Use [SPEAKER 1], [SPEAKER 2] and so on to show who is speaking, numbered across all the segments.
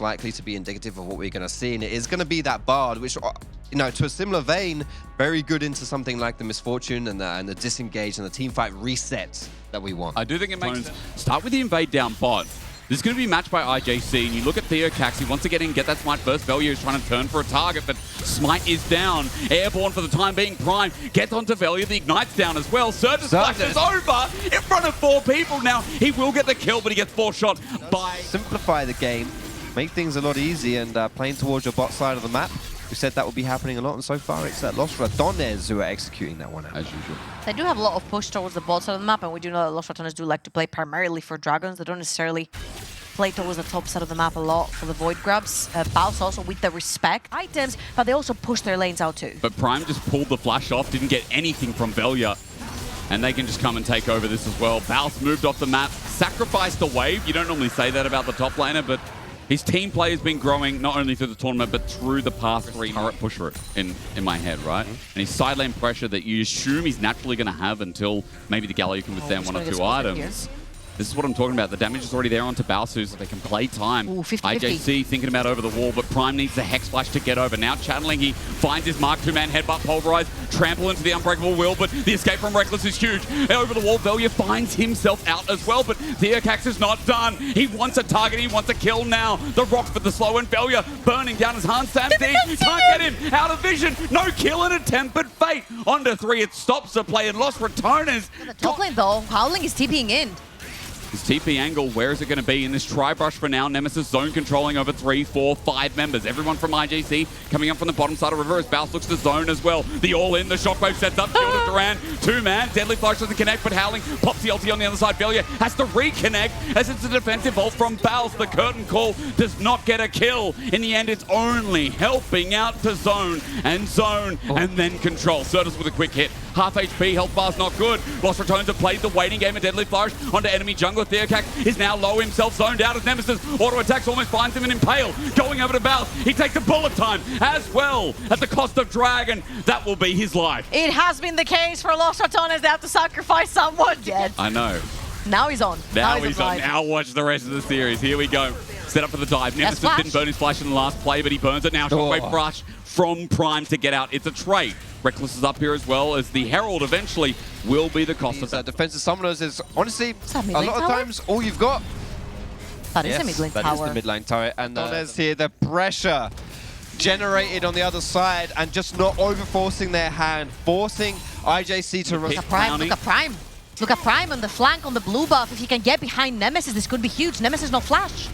[SPEAKER 1] likely to be indicative of what we're going to see, and it is going to be that Bard, which, you know, to a similar vein, very good into something like the Misfortune and the Disengage and the Teamfight reset that we want.
[SPEAKER 2] I do think it makes sense. Start with the invade down bot. This is going to be matched by IJC, and you look at TheoKax, he wants to get in, get that Smite first. Velia is trying to turn for a target, but Smite is down. Airborne for the time being. Prime gets onto Velia, the Ignite's down as well. Surtus flashes over in front of 4 people now. He will get the kill, but he gets 4 shots by...
[SPEAKER 1] Simplify the game, make things a lot easier, and playing towards your bot side of the map. We said that would be happening a lot, and so far it's Los Ratones who are executing that one out.
[SPEAKER 2] As usual.
[SPEAKER 3] They do have a lot of push towards the bot side of the map, and we do know that Los Ratones do like to play primarily for Dragons. They don't necessarily play towards the top side of the map a lot for the Void grabs. Baus also with the respect items, but they also push their lanes out too.
[SPEAKER 2] But Prime just pulled the flash off, didn't get anything from Velia. And they can just come and take over this as well. Baus moved off the map, sacrificed the wave. You don't normally say that about the top laner, but his team play has been growing not only through the tournament, but through the past 3 turret pusher in my head, right? And his side lane pressure that you assume he's naturally going to have until maybe the Galio can withstand 1 or 2 items. This is what I'm talking about. The damage is already there onto Balsu, so they can play time.
[SPEAKER 3] Ooh, 50-50.
[SPEAKER 2] IJC thinking about over the wall, but Prime needs the Hex Flash to get over. Now channeling, he finds his Mark 2-man headbutt, pulverize, trample into the Unbreakable Will, but the escape from Reckless is huge. Over the wall, Velia finds himself out as well, but TheoKax is not done. He wants a target, he wants a kill now. The rock for the slow, and Velia burning down as Han Sam D. Can't get him out of vision. No kill and a tempered fate. Onto 3, it stops the play, and Los Ratones.
[SPEAKER 3] The top lane though, Howling is TPing in.
[SPEAKER 2] His TP angle, where is it going to be in this tri-brush for now? Nemesis zone controlling over 3, 4, 5 members. Everyone from IJC coming up from the bottom side of River as Baus looks to zone as well. The all-in, the shockwave sets up, Shield of Duran, 2-man, Deadly Flash doesn't connect, but Howling pops the ulti on the other side. Velia has to reconnect as it's a defensive ult from Baus. The curtain call does not get a kill. In the end, it's only helping out to zone, and then control. Surtus with a quick hit. Half HP, health bar's not good. Los Ratones have played the waiting game of Deadly Flourish onto enemy jungler. TheoKax is now low himself, zoned out as Nemesis. Auto attacks almost finds him and Impale. Going over to Baus. He takes a bullet time as well at the cost of Dragon. That will be his life.
[SPEAKER 3] It has been the case for Los Ratones. They have to sacrifice someone yet.
[SPEAKER 2] I know.
[SPEAKER 3] Now he's on.
[SPEAKER 2] Now he's on. Now watch the rest of the series. Here we go. Set up for the dive. Nemesis didn't burn his flash in the last play, but he burns it now. Shockwave Rush from Prime to get out. It's a trade. Reckless is up here as well, as the Herald eventually will be the cost of that.
[SPEAKER 1] Defensive Summoners is honestly a lot of
[SPEAKER 3] tower?
[SPEAKER 1] times all you've got.
[SPEAKER 3] That is a mid lane tower.
[SPEAKER 1] That is the mid lane turret. And there's here the pressure generated on the other side and just not over-forcing their hand, forcing IJC to
[SPEAKER 3] Look at Prime, look at Prime. Look at Prime on the flank on the blue buff. If he can get behind Nemesis, this could be huge. Nemesis no flash.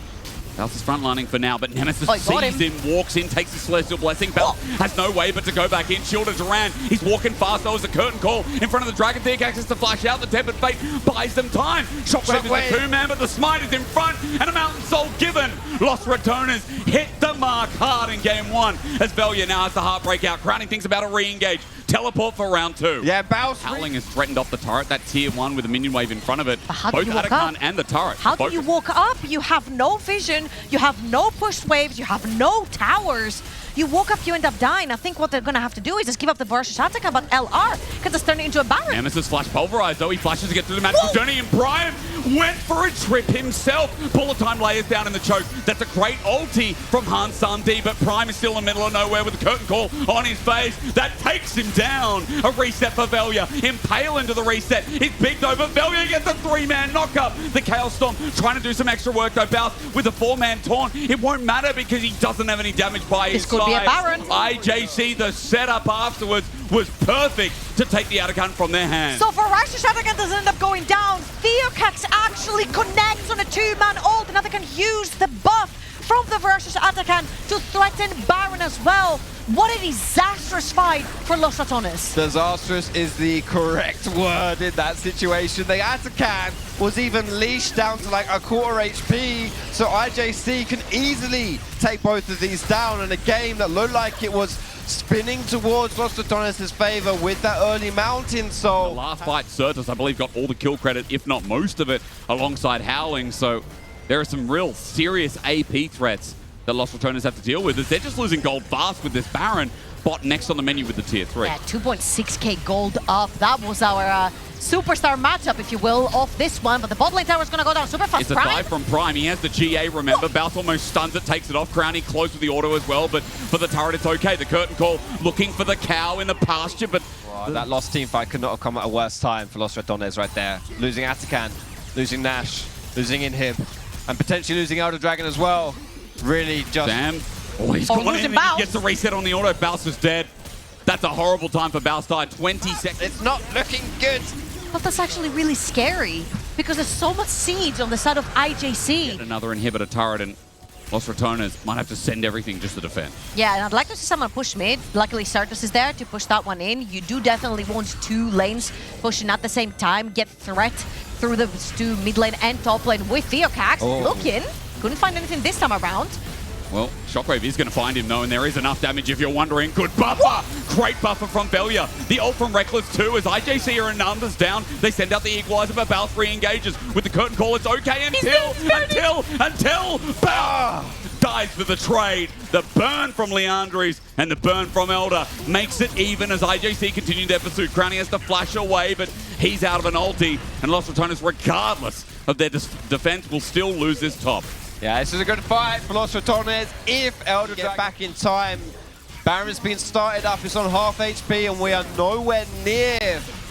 [SPEAKER 2] Baus is frontlining for now, but Nemesis sees him, walks in, takes the Celestial Blessing. Baus has no way but to go back in. Shield of Duran, he's walking fast though as the curtain call in front of the Dragon. TheoKax has to flash out. The Tempered Fate buys them time. Shockwave is a 2-man, but the Smite is in front, and a Mountain Soul given. Los Ratones hit the mark hard in game 1, as Velia now has the heartbreak out. Crowning thinks about a re-engage. Teleport for round 2.
[SPEAKER 1] Yeah, Baus.
[SPEAKER 2] Howling has threatened off the turret. That tier 1 with a minion wave in front of it.
[SPEAKER 3] Both
[SPEAKER 2] Atakan and the turret.
[SPEAKER 3] How do you walk up? You have no vision. You have no push waves. You have no towers. You walk up, you end up dying. I think what they're going to have to do is just give up the versus Atakan, but LR can just turn it into a Baron.
[SPEAKER 2] Nemesis flash pulverized though. He flashes to get through the magical journey, and Brian went for a trip himself. Bullet time layers down in the choke. That's a great ulti from Han Sam-D, but Prime is still in the middle of nowhere with the curtain call on his face. That takes him down. A reset for Velia. Impale into the reset. He's bigged over. Velia gets a 3-man knockup. The Chaos Storm trying to do some extra work though. Baus with a 4-man taunt. It won't matter because he doesn't have any damage by his side.
[SPEAKER 3] Be a Baron.
[SPEAKER 2] IJC, the setup afterwards was perfect to take the Atakan from their hands.
[SPEAKER 3] So Ferocious Atakan doesn't end up going down. TheoKax actually connects on a 2-man ult, and Atakan used the buff from the Ferocious Atakan to threaten Baron as well. What a disastrous fight for Los Ratones.
[SPEAKER 1] Disastrous is the correct word in that situation. The Atakan was even leashed down to like a quarter HP, so IJC can easily take both of these down in a game that looked like it was spinning towards Los Ratones' favor with that early mountain. So
[SPEAKER 2] the last fight, Surtus, I believe, got all the kill credit, if not most of it, alongside Howling. So there are some real serious AP threats that Lost Ratones have to deal with is they're just losing gold fast with this Baron. Bot next on the menu with the tier 3.
[SPEAKER 3] Yeah, 2.6k gold up. That was our superstar matchup, if you will, of this one. But the bot lane tower is going to go down super fast.
[SPEAKER 2] It's a dive from Prime. He has the GA, remember. Bounce almost stuns it, takes it off. Crowny close with the auto as well, but for the turret, it's okay. The curtain call looking for the cow in the pasture, but...
[SPEAKER 1] Wow, that lost team fight could not have come at a worse time for Lost Ratones right there. Losing Atakan, losing Nash, losing Inhib, and potentially losing Elder Dragon as well. Really just...
[SPEAKER 2] Damn. Oh, he's gone in, and he gets the reset on the auto. Bounce is dead. That's a horrible time for Bounce. Died 20 seconds.
[SPEAKER 1] It's not looking good.
[SPEAKER 3] But that's actually really scary because there's so much siege on the side of IJC.
[SPEAKER 2] Get another inhibitor turret, and Lost Ratones might have to send everything just to defend.
[SPEAKER 3] Yeah, and I'd like to see someone push mid. Luckily, Sartos is there to push that one in. You do definitely want two lanes pushing at the same time. Get threat through the two mid lane and top lane with Theocax. Looking. Couldn't find anything this time around.
[SPEAKER 2] Well, Shockwave is going to find him, though, and there is enough damage if you're wondering. Good buffer! Great buffer from Velia. The ult from Reckless, too, as IJC are in numbers down. They send out the equalizer, but Bounce re-engages. With the curtain call, it's okay until Bounce dies for the trade. The burn from Leandres and the burn from Elder makes it even as IJC continue their pursuit. Crowny has to flash away, but he's out of an ulti, and Lost Ratones, regardless of their defense, will still lose this top.
[SPEAKER 1] Yeah, this is a good fight for Lost Ratones. If Elder get back in time, Baron's been started up, it's on half HP, and we are nowhere near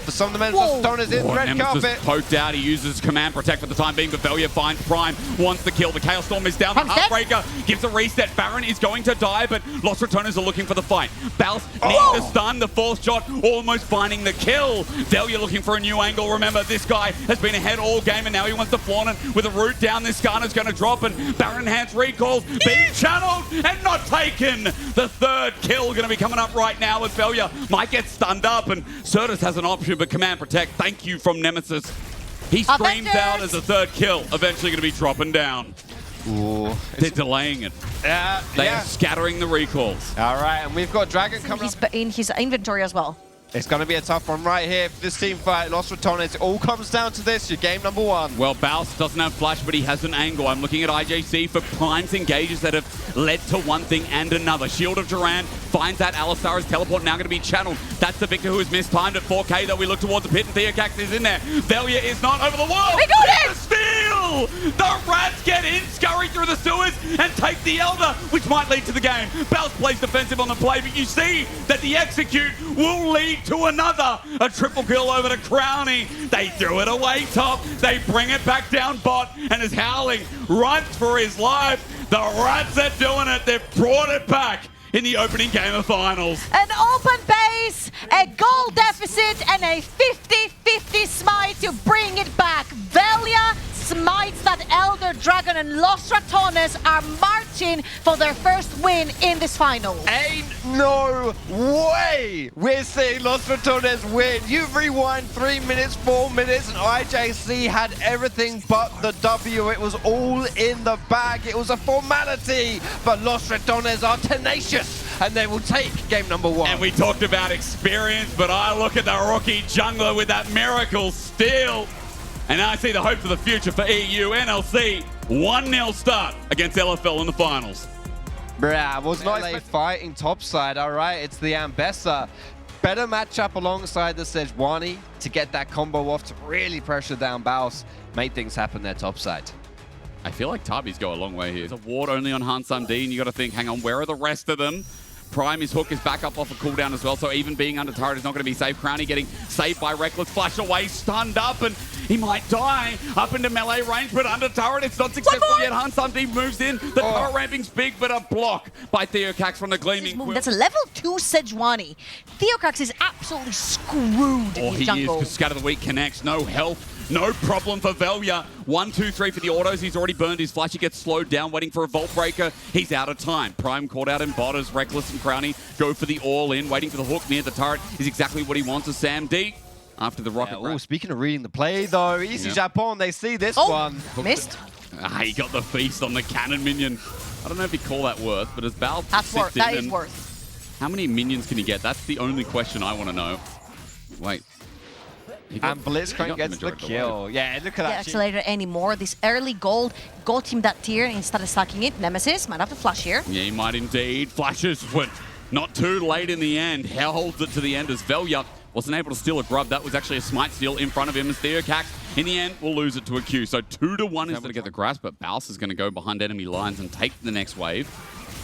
[SPEAKER 1] for some of the men. Lost Ratones in the red carpet.
[SPEAKER 2] Poked out, he uses Command Protect for the time being, but Velia finds Prime, wants the kill. The Chaos Storm is down, the Heartbreaker gives a reset. Baron is going to die, but Lost Ratones are looking for the fight. Bounce needs the stun, the fourth shot, almost finding the kill. Velia looking for a new angle. Remember, this guy has been ahead all game, and now he wants to flaunt it with a root down. This Skarner's going to drop, and Baron Hans recalls, being channeled and not taken. The third kill going to be coming up right now as Velia might get stunned up, and Certus has an option, but Command Protect, thank you from Nemesis. He screams out as a third kill, eventually going to be dropping down.
[SPEAKER 1] Ooh.
[SPEAKER 2] They're delaying it. They are scattering the recalls.
[SPEAKER 1] All right, and we've got Dragon coming up.
[SPEAKER 3] In his inventory as well.
[SPEAKER 1] It's going to be a tough one right here for this team fight. Lost Ratones, it all comes down to this, your game number one.
[SPEAKER 2] Well, Baus doesn't have flash, but he has an angle. I'm looking at IJC for Prime's engages that have led to one thing and another. Shield of Duran finds that Alistar's teleport now going to be channeled. That's the Victor who is mistimed at 4K, though we look towards the pit, and Theocax is in there. Velia is not over the wall.
[SPEAKER 3] We got it!
[SPEAKER 2] The steal! The Rats get in, scurry through the sewers, and take the Elder, which might lead to the game. Baus plays defensive on the play, but you see that the execute will lead to another. A triple kill over to Crowny. They threw it away top. They bring it back down bot, and is howling, runs for his life. The Rats are doing it. They've brought it back in the opening game of finals.
[SPEAKER 3] An open base, a goal deficit, and a 50-50 smite to bring it back. Velia smites that Elder Dragon, and Lost Ratones are marching for their first win in this final.
[SPEAKER 1] Ain't no way we're seeing Lost Ratones win. You rewind 3 minutes, 4 minutes, and IJC had everything but the W. It was all in the bag. It was a formality, but Lost Ratones are tenacious, and they will take game number one.
[SPEAKER 2] And we talked about experience, but I look at the rookie jungler with that miracle steal. And I see the hope for the future for EU NLC. 1-0 start against LFL in the finals.
[SPEAKER 1] Bruh, was not LA fighting topside. All right, it's the Ambessa. Better matchup alongside the Sejuani to get that combo off to really pressure down Baus. Made things happen there topside.
[SPEAKER 2] I feel like Tabis go a long way here. There's a ward only on Hansam D, and you got to think, hang on, where are the rest of them? Prime, his hook is back up off a cooldown as well, so even being under turret is not going to be safe. Crowny getting saved by Reckless, flash away, stunned up, and he might die up into melee range, but under turret, it's not successful yet. Hansam D moves in, the turret ramping's big, but a block by Theocax from the Gleaming Quill.
[SPEAKER 3] That's a level 2 Sejuani. Theocax is absolutely screwed in
[SPEAKER 2] he
[SPEAKER 3] jungle.
[SPEAKER 2] is, because Scatter the Weak connects, no health. No problem for Velia. 1, 2, 3 for the autos. He's already burned his flash. He gets slowed down, waiting for a Vault Breaker. He's out of time. Prime caught out in bot as Reckless and Crowny go for the all-in. Waiting for the hook near the turret is exactly what he wants as Sam D. After the rocket.
[SPEAKER 1] Oh, speaking of reading the play, though, Easy Japon, they see this one.
[SPEAKER 3] Missed.
[SPEAKER 2] He got the feast on the cannon minion. I don't know if you call that worth, but as Val
[SPEAKER 3] that is worth.
[SPEAKER 2] How many minions can he get? That's the only question I want to know. Wait.
[SPEAKER 1] And Blitzcrank gets the kill. Yeah, look at that.
[SPEAKER 3] Accelerator anymore. This early gold got him that tier and started stacking it. Nemesis might have to flash here.
[SPEAKER 2] Yeah, he might indeed. Flashes, but not too late in the end. How holds it to the end as Velya wasn't able to steal a grub. That was actually a smite steal in front of him as TheoCax. In the end, will lose it to a Q. So 2-1 is able to get the grasp, but Baus is going to go behind enemy lines and take the next wave.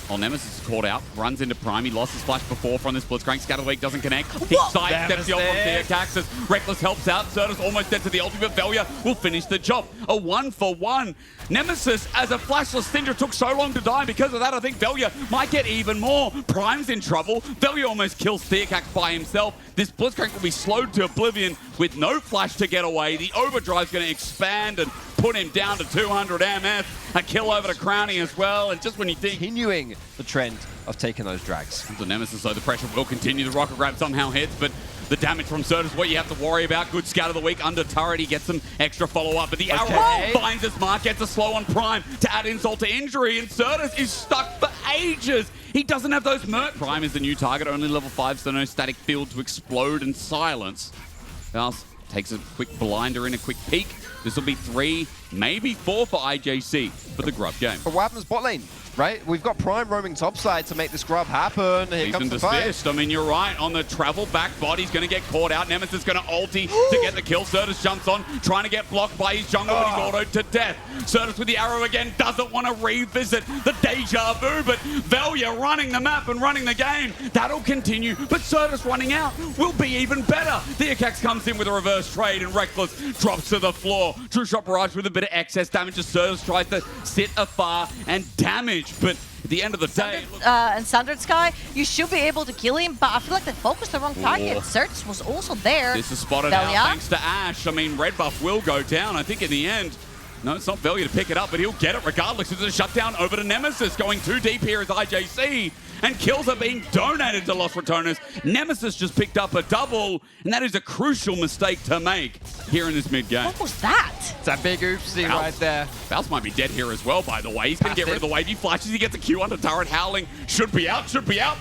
[SPEAKER 2] While Nemesis is caught out, runs into Prime. He lost his flash before from this Blitzcrank. Scatterweak doesn't connect. He sidesteps the ult from TheoCax as Reckless helps out. Certus almost dead to the ultimate. Velya will finish the job. A 1-for-1. Nemesis, as a flashless Syndra, took so long to die. Because of that, I think Velya might get even more. Prime's in trouble. Velya almost kills TheoCax by himself. This Blitzcrank will be slowed to oblivion with no flash to get away. The overdrive's going to expand and put him down to 200 MS. A kill over to Crownie as well. And just when you think...
[SPEAKER 1] Continuing the trend of taking those drags.
[SPEAKER 2] The Nemesis, though, the pressure will continue. The rocket grab somehow hits, but the damage from Certus is what you have to worry about. Good scout of the week under turret. He gets some extra follow-up, but the arrow finds his mark, gets a slow on Prime to add insult to injury, and Certus is stuck for ages. He doesn't have those mercs. Prime is the new target, only level 5, so no static field to explode and silence. Baus takes a quick blinder in, a quick peek. This will be 3, maybe 4 for IJC for the grub game.
[SPEAKER 1] But what happens bot lane, right? We've got Prime roaming topside to make this grub happen. Here comes the fight.
[SPEAKER 2] I mean, you're right. On the travel back bot, he's going to get caught out. Nemesis is going to ulti to get the kill. Certus jumps on, trying to get blocked by his jungle, but he's autoed to death. Certus with the arrow again, doesn't want to revisit the deja vu, but Velya running the map and running the game. That'll continue, but Certus running out will be even better. TheoCax comes in with a reverse trade, and Reckless drops to the floor. True Shot Barrage with a bit of excess damage as Certus tries to sit afar and damage, but at the end of the day...
[SPEAKER 3] and Standard Sky, you should be able to kill him, but I feel like they focused the wrong target. Certus was also there.
[SPEAKER 2] This is spotted out thanks to Ash. I mean, red buff will go down. I think in the end... No, it's not Velya to pick it up, but he'll get it regardless. It's a shutdown over to Nemesis. Going too deep here as IJC. And kills are being donated to Los Ratones. Nemesis just picked up a double, and that is a crucial mistake to make here in this mid-game.
[SPEAKER 3] What was that?
[SPEAKER 1] It's a big oopsie right there.
[SPEAKER 2] Baus might be dead here as well, by the way. He's going to get rid of the wave. He flashes, he gets a Q under turret. Howling should be out,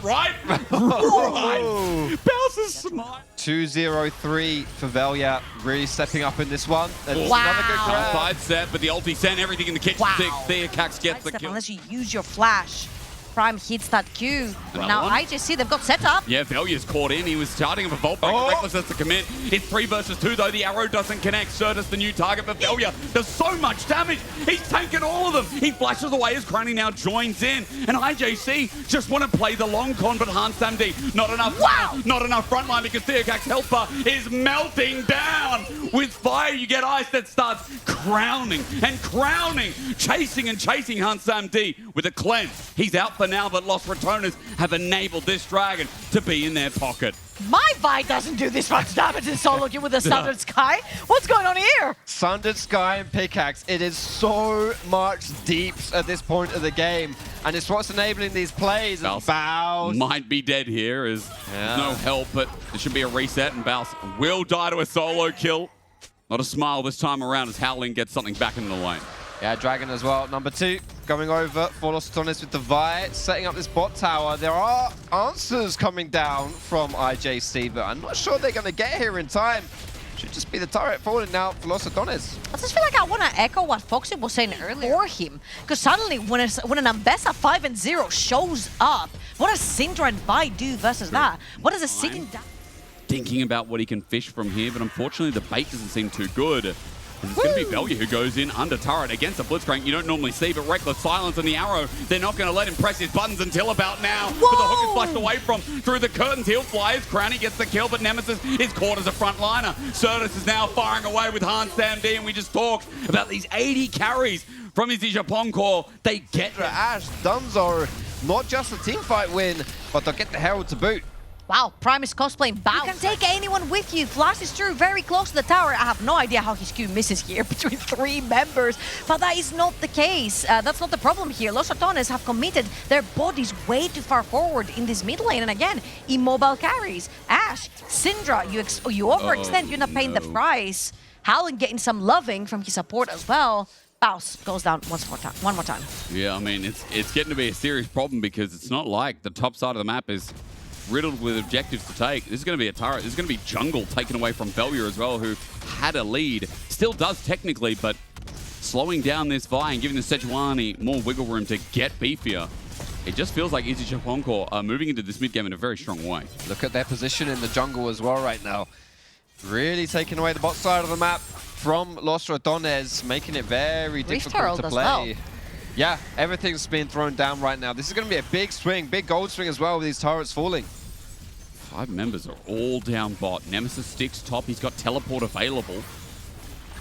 [SPEAKER 2] right? Right. Baus is smart.
[SPEAKER 1] 2-0-3 for Velya, really stepping up in this one.
[SPEAKER 3] Wow.
[SPEAKER 1] Another good grab.
[SPEAKER 2] Side set, but the ulti sent everything in the kitchen sink. TheoCax gets the kill.
[SPEAKER 3] Unless you use your flash. Prime hits that Q. Now IJC, they've got set up.
[SPEAKER 2] Yeah, Velya's caught in. He was starting up a vault break. Reckless has to commit. It's 3 versus 2, though. The arrow doesn't connect. Certus, the new target for Velya, does so much damage. He's taken all of them. He flashes away as Crownie now joins in. And IJC just want to play the long con, but HansMD, not enough.
[SPEAKER 3] Wow.
[SPEAKER 2] Not enough frontline because TheoCax health bar is melting down. With fire, you get ice that starts crowning and crowning. Chasing and chasing HansMD with a cleanse. He's out for now, but Los Ratones have enabled this dragon to be in their pocket.
[SPEAKER 3] My Vi doesn't do this much damage in solo queue with the Standard Sky. What's going on here?
[SPEAKER 1] Standard Sky and Pickaxe, it is so much deeps at this point of the game. And it's what's enabling these plays. Baus
[SPEAKER 2] might be dead here as no help, but there should be a reset, and Baus will die to a solo kill. Not a smile this time around as Howling gets something back in the lane.
[SPEAKER 1] Yeah, Dragon as well. Number 2 going over for Los Ratones with the Vi, setting up this bot tower. There are answers coming down from IJC, but I'm not sure they're going to get here in time. Should just be the turret falling now for Los Ratones.
[SPEAKER 3] I just feel like I want to echo what Foxy was saying earlier for him. Because suddenly, when an Ambessa 5-0 shows up, what does Syndra and Vi do versus that? What does a sitting down?
[SPEAKER 2] Thinking about what he can fish from here, but unfortunately the bait doesn't seem too good. It's going to be Velya who goes in under turret against a Blitzcrank you don't normally see, but Reckless silence on the arrow. They're not going to let him press his buttons until about now. But the hook is flushed away from through the curtains. He'll fly as Crownie gets the kill, but Nemesis is caught as a frontliner. Certus is now firing away with HansMD, and we just talked about these 80 carries from his Japon core. They get
[SPEAKER 1] Ash, Dunzo, not just a teamfight win, but they'll get the Herald to boot.
[SPEAKER 3] Wow, Prime is cosplaying Baus. You can take anyone with you. Flash is true, very close to the tower. I have no idea how his Q misses here between 3 members, but that is not the case. That's not the problem here. Los Ratones have committed their bodies way too far forward in this mid lane, and again, immobile carries. Ash, Syndra, you overextend, you end up paying the price. Howling getting some loving from his support as well. Baus goes down one more time.
[SPEAKER 2] Yeah, I mean, it's getting to be a serious problem because it's not like the top side of the map is riddled with objectives to take. This is going to be a turret. This is going to be jungle taken away from Velvia as well, who had a lead. Still does technically, but slowing down this Vi and giving the Sejuani more wiggle room to get beefier. It just feels like EZ Japon Corp are moving into this mid game in a very strong way.
[SPEAKER 1] Look at their position in the jungle as well right now. Really taking away the bot side of the map from Los Ratones, making it very difficult to play. Well. Yeah, everything's being thrown down right now. This is going to be a big swing, big gold swing as well with these turrets falling.
[SPEAKER 2] 5 members are all down bot. Nemesis sticks top. He's got teleport available.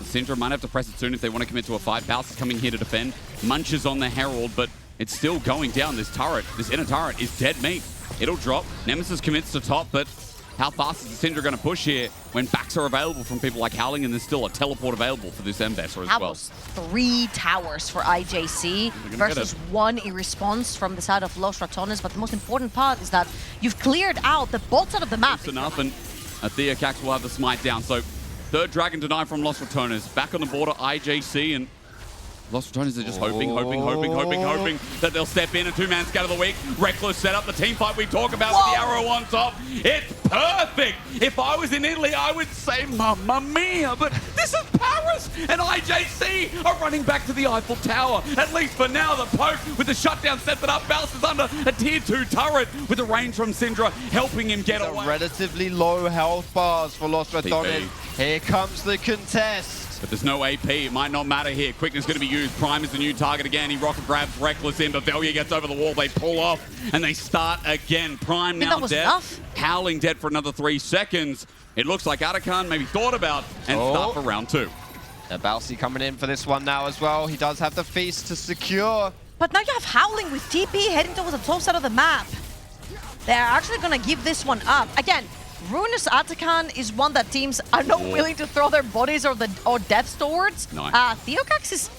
[SPEAKER 2] Syndra might have to press it soon if they want to commit to a fight. Bounce is coming here to defend. Munches on the Herald, but it's still going down. This turret, this inner turret is dead meat. It'll drop. Nemesis commits to top, but how fast is the Syndra going to push here when backs are available from people like Howling, and there's still a teleport available for this Embesser as well?
[SPEAKER 3] 3 towers for IJC versus 1 in response from the side of Los Ratones, but the most important part is that you've cleared out the bot side of the map.
[SPEAKER 2] That's enough, and Theocax will have the smite down. So 3rd Dragon denied from Los Ratones. Back on the border, IJC, and Los Ratones are just hoping that they'll step in. A 2-man scatter the week. Reckless setup, the team fight we talk about with the arrow on top. It's perfect. If I was in Italy, I would say Mamma Mia, but this is Paris, and IJC are running back to the Eiffel Tower. At least for now, the poke with the shutdown sets it up. Bounces under a tier 2 turret with a range from Syndra helping him get away.
[SPEAKER 1] Relatively low health bars for Los Ratones. Here comes the contest.
[SPEAKER 2] But there's no AP. It might not matter here. Quickness going to be used. Prime is the new target again. He rocket grabs Reckless in, but Velvia gets over the wall. They pull off, and they start again. Prime now dead. Enough. Howling dead for another 3 seconds. It looks like Atakan maybe thought about and start for round 2.
[SPEAKER 1] Balsi coming in for this one now as well. He does have the feast to secure.
[SPEAKER 3] But now you have Howling with TP heading towards the top side of the map. They're actually going to give this one up. Again, Ruinous Atakan is one that teams are not willing to throw their bodies or deaths towards.
[SPEAKER 2] Nice.
[SPEAKER 3] Theocax is...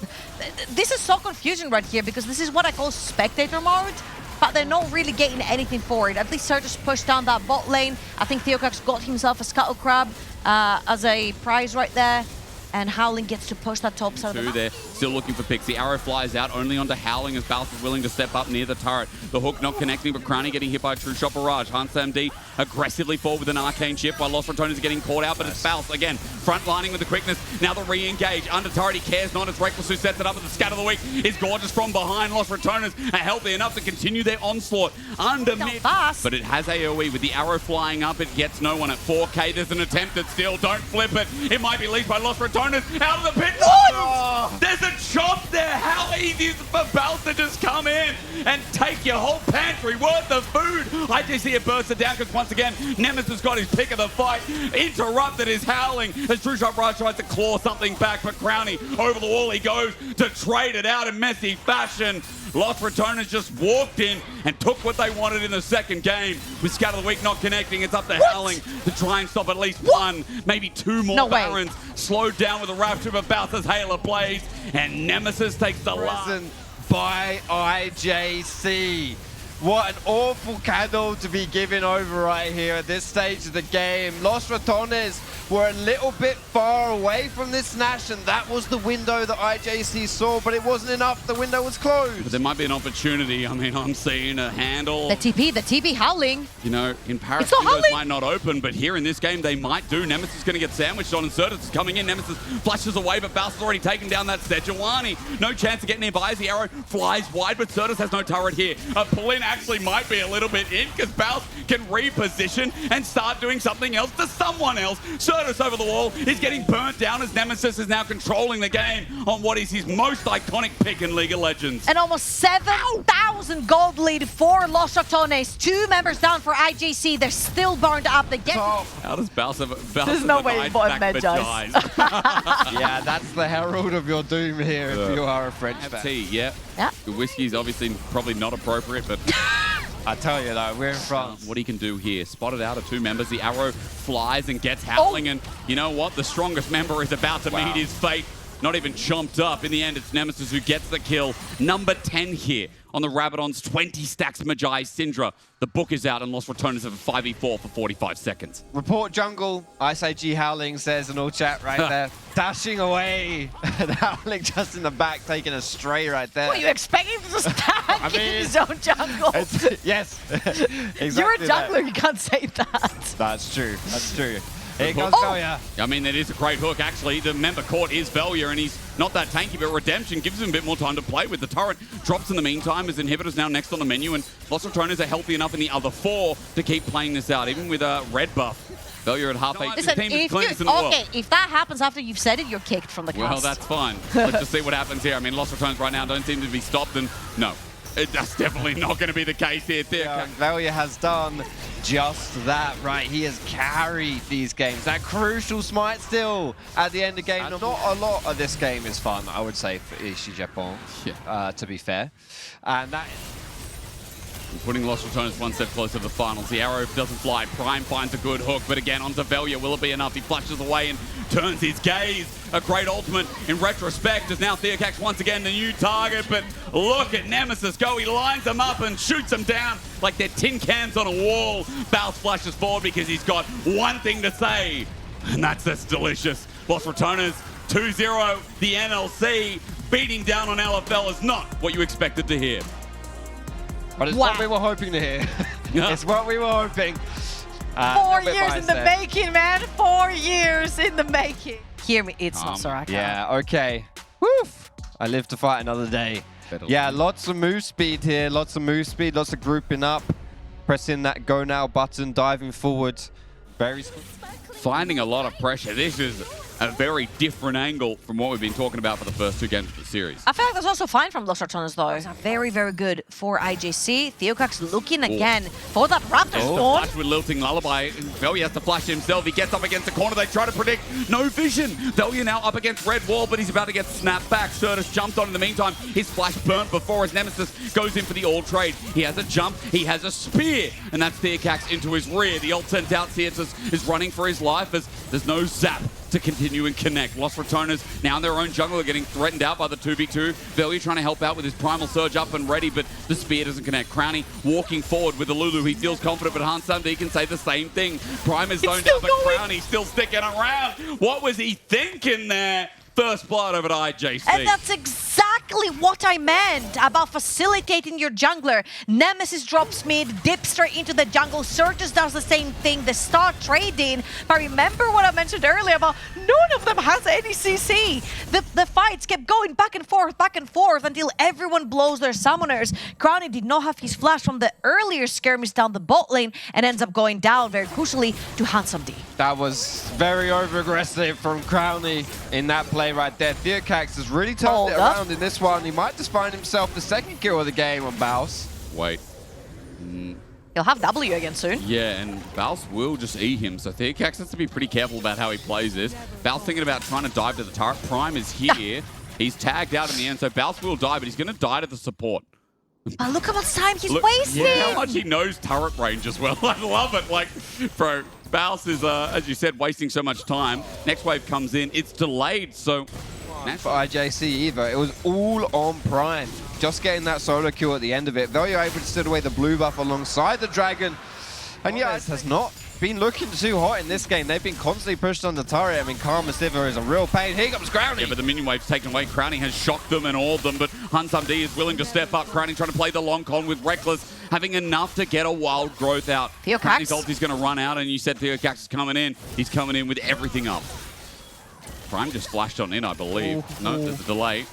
[SPEAKER 3] This is so confusing right here because this is what I call spectator mode, but they're not really getting anything for it. At least Surge just pushed down that bot lane. I think Theocax got himself a Scuttle Crab as a prize right there. And Howling gets to push that top side of the map.
[SPEAKER 2] They're still looking for Pixie. Arrow flies out only onto Howling as Balth is willing to step up near the turret. The hook not connecting, but Crownie getting hit by a true shot barrage. Hans MD aggressively forward with an arcane chip while Los Ratones is getting caught out, but it's Balth again. Front lining with the quickness. Now the re-engage. Under turret, he cares not. It's Reckless who sets it up, but the scatter of the week is gorgeous from behind. Los Ratones are healthy enough to continue their onslaught under mid. But it has AoE with the arrow flying up. It gets no one at 4K. There's an attempt at steal. Don't flip it. It might be leased by Los Ratones out of the pit.
[SPEAKER 1] Oh.
[SPEAKER 2] There's a chop there. How easy is it for Balth to just come in and take your whole pantry worth of food? IJC it bursts it down because once again, Nemesis got his pick of the fight. Interrupted his Howling as True Shot Barrage tries to claw something back, but Crownie over the wall he goes to trade it out in messy fashion. Los Ratones just walked in and took what they wanted in the second game. With Scatter of the Week not connecting, it's up to Howling to try and stop at least 1, maybe 2 more Barons. Slowed down with a rapture of Balth's Halo plays, and Nemesis takes the last.
[SPEAKER 1] By IJC. What an awful candle to be given over right here at this stage of the game. Los Ratones were a little bit far away from this Nash, and that was the window that IJC saw, but it wasn't enough. The window was closed.
[SPEAKER 2] But there might be an opportunity. I mean, I'm seeing a handle.
[SPEAKER 3] The TP Howling.
[SPEAKER 2] You know, in Paris, windows might not open, but here in this game, they might do. Nemesis is going to get sandwiched on, and Certus is coming in. Nemesis flashes away, but Balth's already taken down that Sejuani. No chance to get nearby as the arrow flies wide, but Certus has no turret here. A pull-in actually might be a little bit in because Balth can reposition and start doing something else to someone else. Certus over the wall is getting burnt down as Nemesis is now controlling the game on what is his most iconic pick in League of Legends.
[SPEAKER 3] And almost 7,000 gold lead for Los Ratones. 2 members down for IJC. They're still burned up. They get.
[SPEAKER 2] How does Balth have
[SPEAKER 3] There's no way he's bought Medjais.
[SPEAKER 1] Yeah, that's the herald of your doom here if you are a French fan.
[SPEAKER 2] Tea, yeah. The whiskey's obviously probably not appropriate, but
[SPEAKER 1] I tell you though, we're in France.
[SPEAKER 2] What he can do here, spotted out of 2 members. The arrow flies and gets Howling, and you know what? The strongest member is about to meet his fate. not even chomped up. In the end, it's Nemesis who gets the kill. Number 10 here on the Ratones, 20 stacks Magi Syndra. The book is out and Lost Ratones have a 5v4 for 45 seconds.
[SPEAKER 1] Report jungle, IJC Howling says in all chat right there. Dashing away. And Howling just in the back taking a stray right there.
[SPEAKER 3] What are you expecting to stack in his own jungle?
[SPEAKER 1] Yes. Exactly.
[SPEAKER 3] You're a jungler, you can't say that.
[SPEAKER 1] That's true. That's true. Here comes
[SPEAKER 3] Oh.
[SPEAKER 1] Velya.
[SPEAKER 2] I mean, that is a great hook, actually. The member caught is Velya, and he's not that tanky, but Redemption gives him a bit more time to play with. The turret drops in the meantime. His inhibitor's now next on the menu, and Lost Ratones are healthy enough in the other 4 to keep playing this out, even with a red buff. Velya at half 8.
[SPEAKER 3] Listen,
[SPEAKER 2] The team is
[SPEAKER 3] if
[SPEAKER 2] cleanest
[SPEAKER 3] you,
[SPEAKER 2] in the world.
[SPEAKER 3] okay, if that happens after you've said it, you're kicked from the cast.
[SPEAKER 2] Well, that's fine. Let's just see what happens here. I mean, Lost Ratones right now don't seem to be stopped, and no. That's definitely not going to be the case here.
[SPEAKER 1] Velya has done just that, right? He has carried these games. That crucial smite still at the end of the game. Not a lot of this game is fun, I would say, for Japon, to be fair. And that...
[SPEAKER 2] Putting Lost Ratones one step closer to the finals. The arrow doesn't fly. Prime finds a good hook, but again, onto Velya. Will it be enough? He flashes away and turns his gaze. A great ultimate in retrospect as now Theocax once again the new target, but look at Nemesis go. He lines them up and shoots them down like they're tin cans on a wall. Bounce flashes forward because he's got one thing to say, and that's delicious. Lost Ratones 2-0. The NLC beating down on LFL is not what you expected to hear.
[SPEAKER 1] But it's what we were hoping to hear. It's what we were hoping.
[SPEAKER 3] 4 years in the making, man. 4 years in the making. Hear me, it's not Soraka.
[SPEAKER 1] Yeah, okay. Woof. I live to fight another day. Yeah, lots of move speed here. Lots of move speed, lots of grouping up. Pressing that go now button, diving forward. Very...
[SPEAKER 2] Finding a lot of pressure. This is a very different angle from what we've been talking about for the first 2 games of the series.
[SPEAKER 3] I feel like that's also fine from Lost Ratones, though. Very, very good for IJC. Theocax looking again for that Raptor spawn.
[SPEAKER 2] Flash with Lilting Lullaby. Velya has to flash himself. He gets up against the corner. They try to predict. No vision. Velya now up against Red Wall, but he's about to get snapped back. Certus jumped on in the meantime. His flash burnt before his Nemesis goes in for the all trade. He has a jump. He has a spear. And that's Theocax into his rear. The ult sent out. Certus is running for his life as there's no zap to continue and connect. Lost Ratones now in their own jungle are getting threatened out by the 2v2. Velya trying to help out with his primal surge up and ready, but the spear doesn't connect. Crownie walking forward with the Lulu. He feels confident, but Hansam can say the same thing. Prime is zoned out, but Crownie still sticking around. What was he thinking there? First blood over to IJC.
[SPEAKER 3] And that's exactly what I meant about facilitating your jungler. Nemesis drops mid, dips straight into the jungle. Certus does the same thing. They start trading. But remember what I mentioned earlier about none of them has any CC. The fights kept going back and forth until everyone blows their summoners. Crownie did not have his flash from the earlier skirmish down the bot lane and ends up going down very crucially to Handsome D.
[SPEAKER 1] That was very over-aggressive from Crownie in that play right there. Theocax has really turned it around in this one. He might just find himself the second kill of the game on Baus.
[SPEAKER 2] Wait.
[SPEAKER 3] He'll have W again soon.
[SPEAKER 2] Yeah, and Baus will just E him, so Theocax has to be pretty careful about how he plays this. Baus thinking about trying to dive to the turret. Prime is here. He's tagged out in the end, so Baus will die, but he's going to die to the support.
[SPEAKER 3] But look how much time he's wasting.
[SPEAKER 2] Look how much he knows turret range as well. I love it. Like, bro, Baus is, as you said, wasting so much time. Next wave comes in. It's delayed, so...
[SPEAKER 1] For IJC either. It was all on Prime. Just getting that solo kill at the end of it. Velya able to steal away the blue buff alongside the dragon. And yeah, it has not been looking too hot in this game. They've been constantly pushed on the turret. I mean, Karma Sliver is a real pain. Here comes Crownie.
[SPEAKER 2] Yeah, but the minion wave's taken away. Crownie has shocked them and awed them, but Hansam D is willing to step up. Crownie trying to play the long con with Reckless, having enough to get a wild growth out. Crownie's ulti's going to run out, and you said Theocax is coming in. He's coming in with everything up. Prime just flashed on in, I believe. No, there's a delay.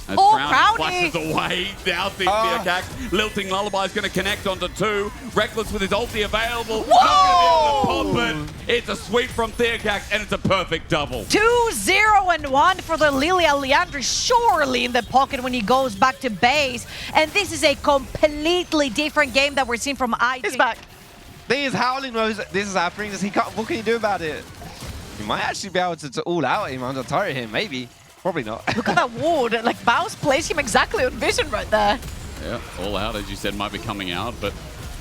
[SPEAKER 2] As Crownie flashes away, now Theocax. Lilting Lullaby is going to connect onto 2. Reckless with his ulti available. Not going to be able to pop it. It's a sweep from Theocax, and it's a perfect double.
[SPEAKER 3] 2-0-1 for the Lilia. Leandri surely in the pocket when he goes back to base. And this is a completely different game that we're seeing from IJC.
[SPEAKER 1] He's back. These Howling knows this is happening. What can he do about it? He might actually be able to all out him on the turret here, maybe. Probably not.
[SPEAKER 3] Look at that ward. Like, Baus plays him exactly on vision right there.
[SPEAKER 2] Yeah, all out, as you said, might be coming out, but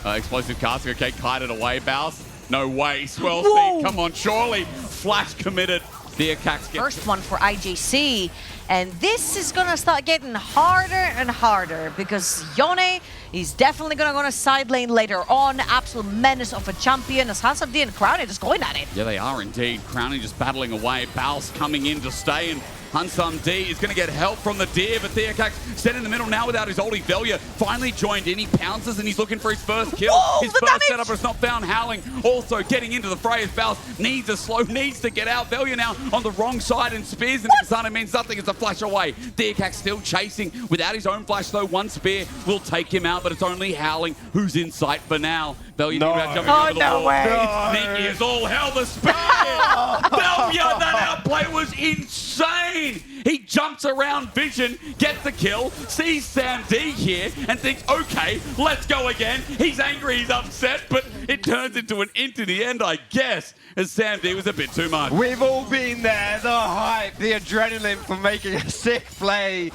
[SPEAKER 2] explosive casting, okay, kited away. Baus, no way. Swell speed, come on, surely. Flash committed. Theocax gets
[SPEAKER 3] First one for IJC, and this is gonna start getting harder and harder because Yone is definitely gonna go on a side lane later on. Absolute menace of a champion as Hansard and Crowny just going at it.
[SPEAKER 2] Yeah, they are indeed. Crowny just battling away. Baus coming in to stay, and Hansam D is going to get help from the Deer, but Theocax set in the middle now without his ulti. Velia finally joined in. He pounces and he's looking for his first kill.
[SPEAKER 3] Whoa,
[SPEAKER 2] his
[SPEAKER 3] the
[SPEAKER 2] first
[SPEAKER 3] damage!
[SPEAKER 2] setup is not found. Howling also getting into the fray as Baus needs a slow, needs to get out. Velia now on the wrong side and spears, and Kasana means nothing. It's a flash away. Theocax still chasing without his own flash, though. One spear will take him out, but it's only Howling who's in sight for now. Velia jumping over the wall.
[SPEAKER 1] No.
[SPEAKER 2] Sneaky as all hell, the spear! Velia, that outplay was insane! He jumps around Vision, gets the kill, sees Sam D here, and thinks, okay, let's go again. He's angry, he's upset, but it turns into an int in the end, I guess, as Sam D was a bit too much.
[SPEAKER 1] We've all been there, the hype, the adrenaline for making a sick play.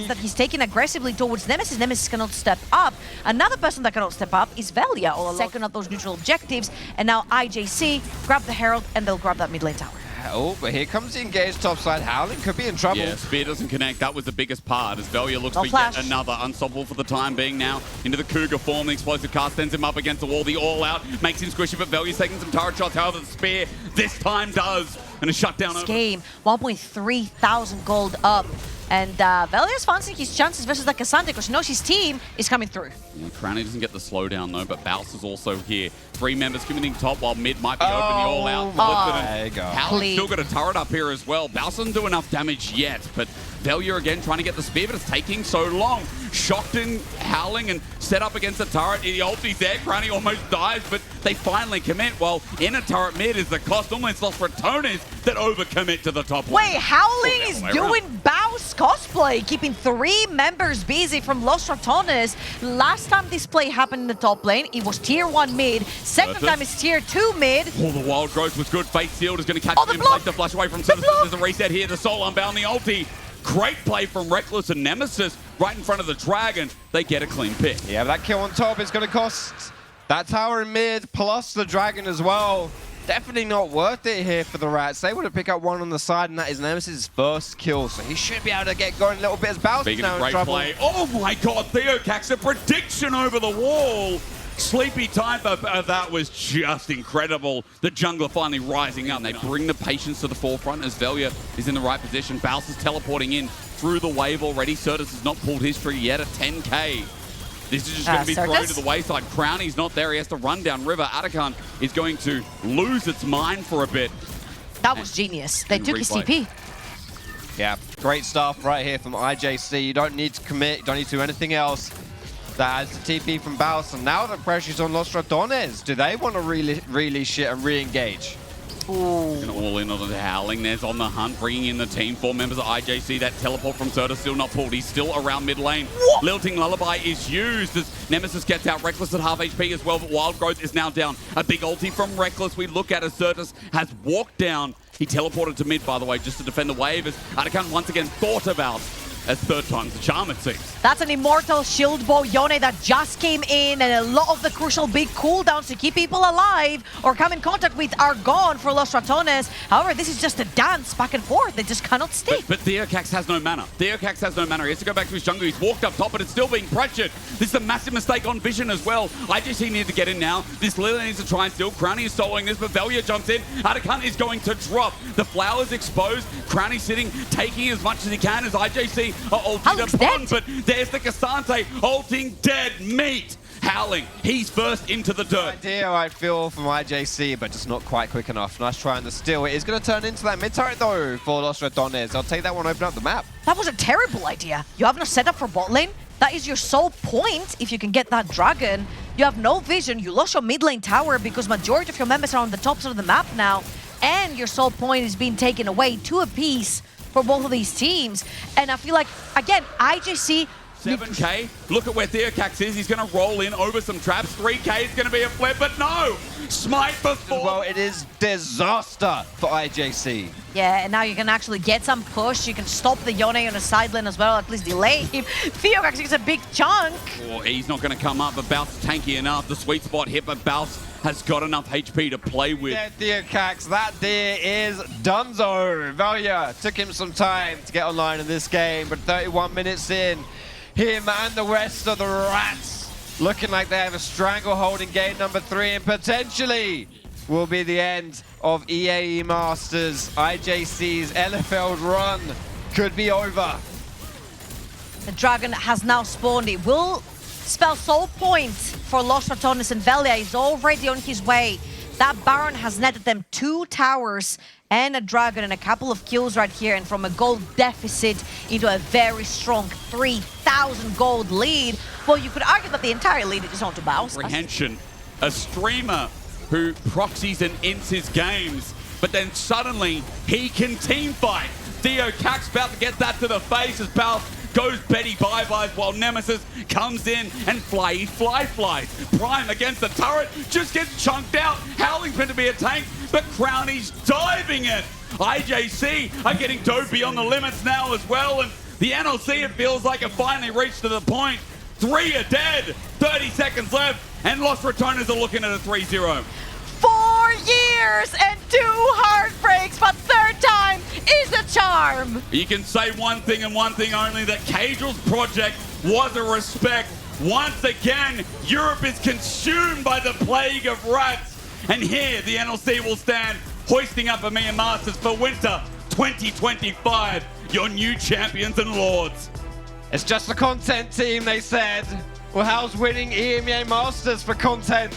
[SPEAKER 3] That he's taking aggressively towards Nemesis. Nemesis cannot step up. Another person that cannot step up is Velia, all second of those neutral objectives. And now IJC grab the Herald and they'll grab that mid lane tower.
[SPEAKER 1] Oh, but here comes the engaged topside. Howling could be in trouble.
[SPEAKER 2] Yeah, spear doesn't connect. That was the biggest part as Velia looks
[SPEAKER 3] No
[SPEAKER 2] for
[SPEAKER 3] flash.
[SPEAKER 2] yet another unstoppable for the time being now. Into the Cougar form, the explosive cast sends him up against the wall. The all-out makes him squishy, but Velia's taking some turret shots. However, the spear this time does. And a shutdown
[SPEAKER 3] This
[SPEAKER 2] over.
[SPEAKER 3] game, 1.3 thousand gold up. And Velia's fancying his chances versus the Cassandra because he knows his team is coming through.
[SPEAKER 2] Yeah, Crowny doesn't get the slowdown though, but Baus is also here. 3 members committing top while mid might be open. The all-out.
[SPEAKER 1] There you go.
[SPEAKER 2] Howland's still got a turret up here as well. Baus doesn't do enough damage yet, but Velia again trying to get the spear, but it's taking so long. Shocked in Howling and set up against the turret. The ulti's there. Crowny almost dies, but they finally commit. While in a turret mid is the cost. Normally it's lost Ratones that overcommit to the top lane.
[SPEAKER 3] Wait, Howling
[SPEAKER 2] Oh,
[SPEAKER 3] is
[SPEAKER 2] the other way
[SPEAKER 3] doing Baus cosplay, keeping 3 members busy from Los Ratones. Last time this play happened in the top lane, it was tier 1 mid. Second
[SPEAKER 2] Versus.
[SPEAKER 3] time it's tier 2 mid.
[SPEAKER 2] Oh, the wild growth was good. Fate Sealed is going to catch
[SPEAKER 3] Oh, the
[SPEAKER 2] him.
[SPEAKER 3] block!
[SPEAKER 2] Place the flash away from
[SPEAKER 3] The
[SPEAKER 2] Citizens.
[SPEAKER 3] block!
[SPEAKER 2] There's a reset here. The Soul Unbound the ulti. Great play from Reckless and Nemesis right in front of the Dragon. They get a clean pick.
[SPEAKER 1] Yeah, but that kill on top is going to cost that tower in mid plus the Dragon as well. Definitely not worth it here for the Rats. They would have picked up one on the side, and that is Nemesis' first kill. So he should be able to get going a little bit as Baus is
[SPEAKER 2] Speaking
[SPEAKER 1] now
[SPEAKER 2] of
[SPEAKER 1] in
[SPEAKER 2] great
[SPEAKER 1] trouble.
[SPEAKER 2] play. Oh my god, Theocax, a prediction over the wall. Sleepy time of that was just incredible. The jungler finally rising up. They bring the patience to the forefront as Velia is in the right position. Baus is teleporting in through the wave already. Certus has not pulled his tree yet at 10k. This is just going to be thrown to the wayside. Crowny's not there. He has to run down river. Atakan is going to lose its mind for a bit.
[SPEAKER 3] That was genius. They took his
[SPEAKER 2] replay.
[SPEAKER 3] TP.
[SPEAKER 1] Yeah, great stuff right here from IJC. You don't need to commit. You don't need to do anything else. That adds the TP from Baus. And now the pressure's on Los Ratones. Do they want to really shit and re-engage?
[SPEAKER 2] Gonna all in on the Howling. There's on the hunt, bringing in the team. 4 members of IJC. That teleport from Certus still not pulled. He's still around mid lane. Lilting Lullaby is used as Nemesis gets out. Reckless at half HP as well, but Wild Growth is now down. A big ulti from Reckless. We look at as Certus has walked down. He teleported to mid, by the way, just to defend the wave as Atakan once again thought about as 3rd time's the charm, it seems.
[SPEAKER 3] That's an immortal shield bow Yone that just came in, and a lot of the crucial big cooldowns to keep people alive or come in contact with are gone for Los Ratones. However, this is just a dance back and forth. They just cannot stick.
[SPEAKER 2] But Theocax has no mana. Theocax has no mana. He has to go back to his jungle. He's walked up top, but it's still being pressured. This is a massive mistake on Vision as well. IJC need to get in now. This Lily needs to try and steal. Crowny is soloing this, but Velia jumps in. Atakan is going to drop. The flower's exposed. Crowny sitting, taking as much as he can as IJC are ulting upon, but there's the Cassante ulting dead meat. Howling, he's first into the dirt.
[SPEAKER 1] Idea I feel from IJC, but just not quite quick enough. Nice try on the steal. It is going to turn into that mid turret though for Los Ratones. I'll take that one, open up the map.
[SPEAKER 3] That was a terrible idea. You have no setup for bot lane. That is your sole point if you can get that dragon. You have no vision. You lost your mid lane tower because majority of your members are on the top side of the map now. And your sole point is being taken away, 2 apiece for both of these teams. And I feel like, again, IJC...
[SPEAKER 2] 7k, look at where Theocax is. He's going to roll in over some traps. 3k is going to be a flip, but no! Smite before.
[SPEAKER 1] Well, it is disaster for IJC.
[SPEAKER 3] Yeah, and now you can actually get some push. You can stop the Yone on the side lane as well, at least delay him. Theocax gets a big chunk.
[SPEAKER 2] Oh, he's not going to come up, but Baus is tanky enough. The sweet spot hit, but Baus has got enough HP to play with.
[SPEAKER 1] Yeah, dear Cax, that deer is donezo. Valia took him some time to get online in this game, but 31 minutes in, him and the rest of the Rats looking like they have a stranglehold in game number 3 and potentially will be the end of EAE Masters. IJC's LFL run could be over.
[SPEAKER 3] The Dragon has now spawned. It will spell soul point for Los Ratones, and Velia is already on his way. That Baron has netted them 2 towers and a Dragon and a couple of kills right here, and from a gold deficit into a very strong 3,000 gold lead. Well, you could argue that the entire lead is on to Baus.
[SPEAKER 2] Apprehension, a streamer who proxies and ints his games, but then suddenly he can team fight. Theo Cax about to get that to the face as Baus goes Betty bye-byes while Nemesis comes in and flies. Prime against the turret, just gets chunked out. Howling's meant to be a tank, but Crownie's diving it. IJC are getting dopey on the limits now as well, and the NLC, it feels like, it finally reached to the point. 3 are dead, 30 seconds left, and Los Ratones are looking at a 3-0.
[SPEAKER 3] 4 years and 2 heartbreaks, but third time is a charm.
[SPEAKER 2] You can say one thing and one thing only, that Cagel's project was a respect. Once again, Europe is consumed by the plague of rats. And here, the NLC will stand, hoisting up EMEA Masters for winter 2025. Your new champions and lords.
[SPEAKER 1] It's just a content team, they said. Well, how's winning EMEA Masters for content?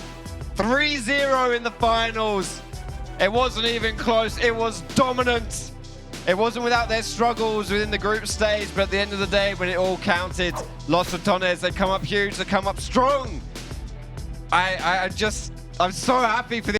[SPEAKER 1] 3-0 in the finals. It wasn't even close. It was dominant. It wasn't without their struggles within the group stage, but at the end of the day, when it all counted, Los Ratones, they come up huge, they come up strong. I'm so happy for the